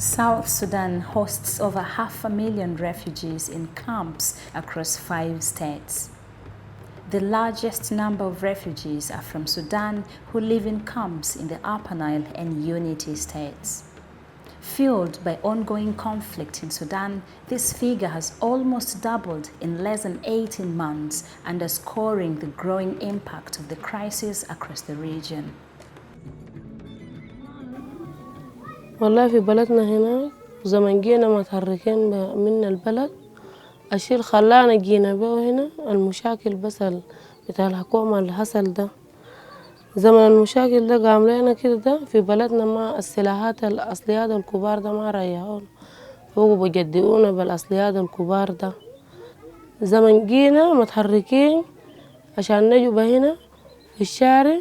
South Sudan hosts over 500,000 refugees in camps across 5 states. The largest number of refugees are from Sudan, who live in camps in the Upper Nile and Unity states. Fueled by ongoing conflict in Sudan, this figure has almost doubled in less than 18 months, underscoring the growing impact of the crisis across the region. والله في بلدنا هنا زمن جينا متحركين من البلد الشيء خلانا جينا به هنا المشاكل بس بتاع الحكومة اللي حصل ده زمن المشاكل ده قام لنا كده ده في بلدنا ما السلاحات الأصليات الكبار ده ما ريحونا فوقوا بيجدئونا بالأصليات الكبار ده زمن جينا متحركين عشان نجوا هنا في الشارع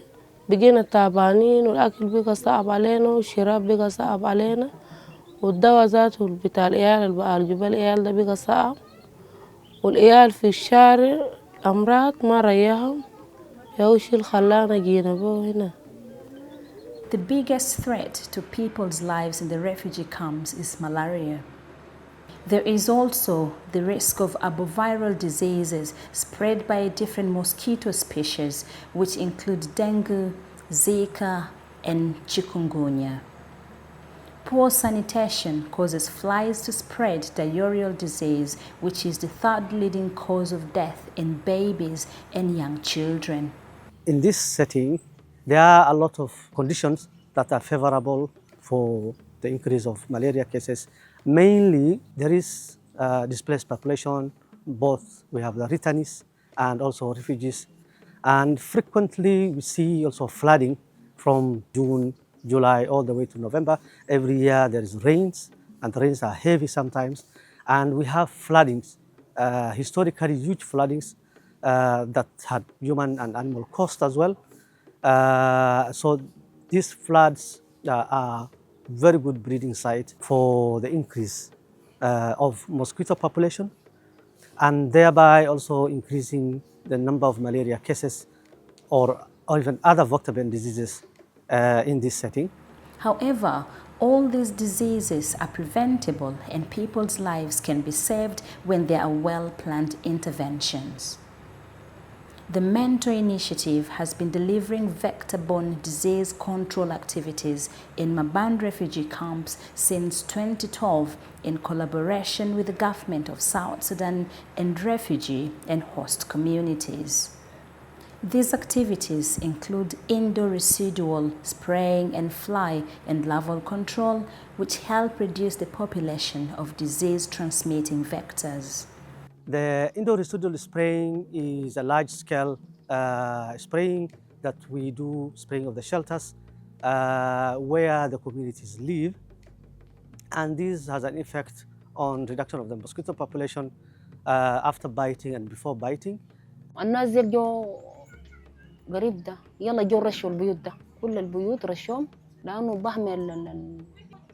بقينا تعبانين والأكل بقى صعب علينا والشراب بقى صعب علينا والدواء ذاته بتاع العيال الجبال العيال ده بقى صعب والعيال في الشارع أمراض ما رياهم يوشي الخلانا جينا بو هنا. The biggest threat to people's lives in the refugee camps is malaria. There is also the risk of arboviral diseases spread by different mosquito species, which include dengue, Zika, and chikungunya. Poor sanitation causes flies to spread diarrheal disease, which is the third leading cause of death in babies and young children. In this setting, there are a lot of conditions that are favorable for the increase of malaria cases. Mainly, there is displaced population, both we have the returnees and also refugees. And frequently, we see also flooding from June, July, all the way to November. Every year there is rains, and the rains are heavy sometimes. And we have floodings, historically huge floodings that had human and animal cost as well. So these floods are very good breeding site for the increase of mosquito population, and thereby also increasing the number of malaria cases or even other vector-borne diseases in this setting. However, all these diseases are preventable and people's lives can be saved when there are well-planned interventions. The Mentor Initiative has been delivering vector-borne disease control activities in Maban refugee camps since 2012 in collaboration with the government of South Sudan and refugee and host communities. These activities include indoor residual spraying and fly and larval control, which help reduce the population of disease-transmitting vectors. The indoor residual spraying is a large-scale spraying that we do, spraying of the shelters where the communities live, and this has an effect on reduction of the mosquito population after biting and before biting. الناس زي جو قريب ده يلا جو رشوا البيوت ده كل البيوت رشوهم لأنه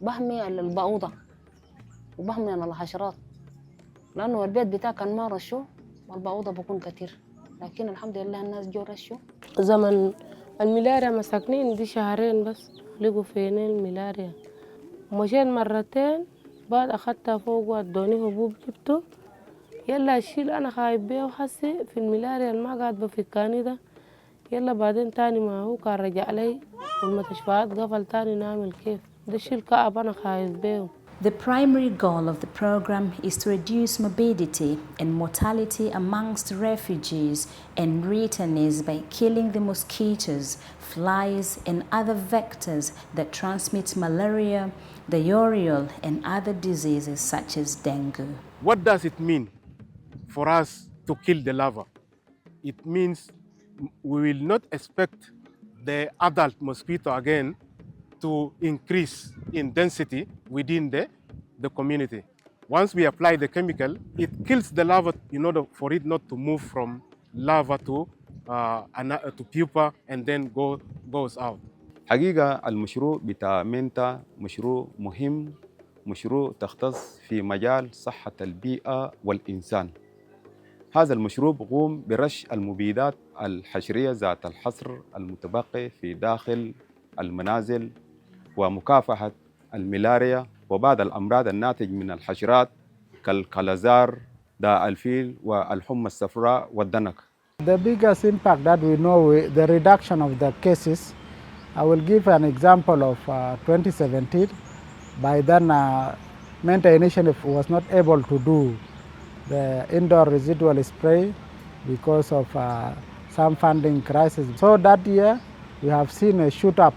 بحمي البعوضة وبحمي الحشرات لأنه البيت بتاعه كان ما رشوه والبعوضة بكون كتير لكن الحمد لله الناس جو رشوا زمن الملاريا مساكنين دي شهرين بس لقوا فين الملاريا مشين مرتين بعد أخدتها فوق وادوني هبوب جبته يلا الشيل أنا خايف بيه وحسي في الملاريا ما قاعد بفكاني ده يلا بعدين تاني ما هو كان رجع لي والمستشفيات قفل تاني نعمل كيف ده الشيل كعب أنا خايف بيه. The primary goal of the program is to reduce morbidity and mortality amongst refugees and returnees by killing the mosquitoes, flies, and other vectors that transmit malaria, diarrheal, and other diseases such as dengue. What does it mean for us to kill the larva? It means we will not expect the adult mosquito again to increase in density within the community. Once we apply the chemical, it kills the larva in order for it not to move from larva to pupa and then goes out. حقيقة المشروع بتاع مينتا مشروع مهم مشروع تختص في مجال صحة البيئة والإنسان. هذا المشروع بيقوم برش المبيدات الحشرية ذات الحصر المتبقي في داخل المنازل ومكافحة الملاريا وبعض الأمراض الناتج من الحشرات كالقلزار داء الفيل والحمى الصفراء والدنك. The biggest impact that we know is the reduction of the cases. I will give an example of 2017. By then, Mentor Initiative was not able to do the indoor residual spray because of some funding crisis. So that year, we have seen a shoot up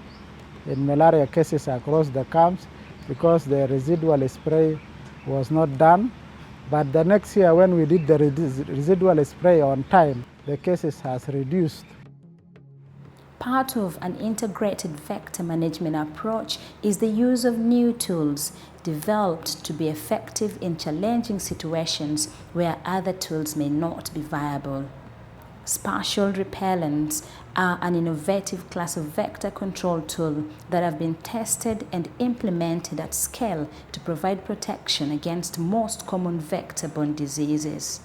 in malaria cases across the camps because the residual spray was not done. But the next year, when we did the residual spray on time, the cases has reduced. Part of an integrated vector management approach is the use of new tools developed to be effective in challenging situations where other tools may not be viable. Spatial repellents are an innovative class of vector control tool that have been tested and implemented at scale to provide protection against most common vector-borne diseases.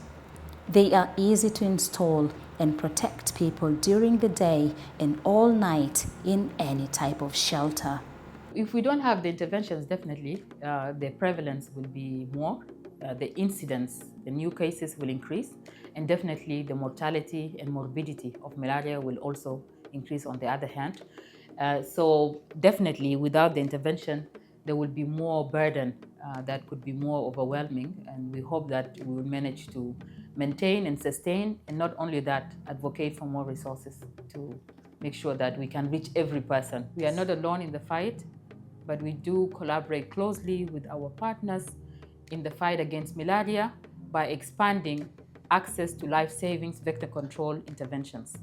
They are easy to install and protect people during the day and all night in any type of shelter. If we don't have the interventions, definitely the prevalence will be more, the incidence, the new cases will increase, and definitely the mortality and morbidity of malaria will also increase on the other hand. So definitely without the intervention, there will be more burden that could be more overwhelming, and we hope that we will manage to maintain and sustain, and not only that, advocate for more resources to make sure that we can reach every person. We are not alone in the fight, but we do collaborate closely with our partners in the fight against malaria by expanding access to life-saving vector control interventions.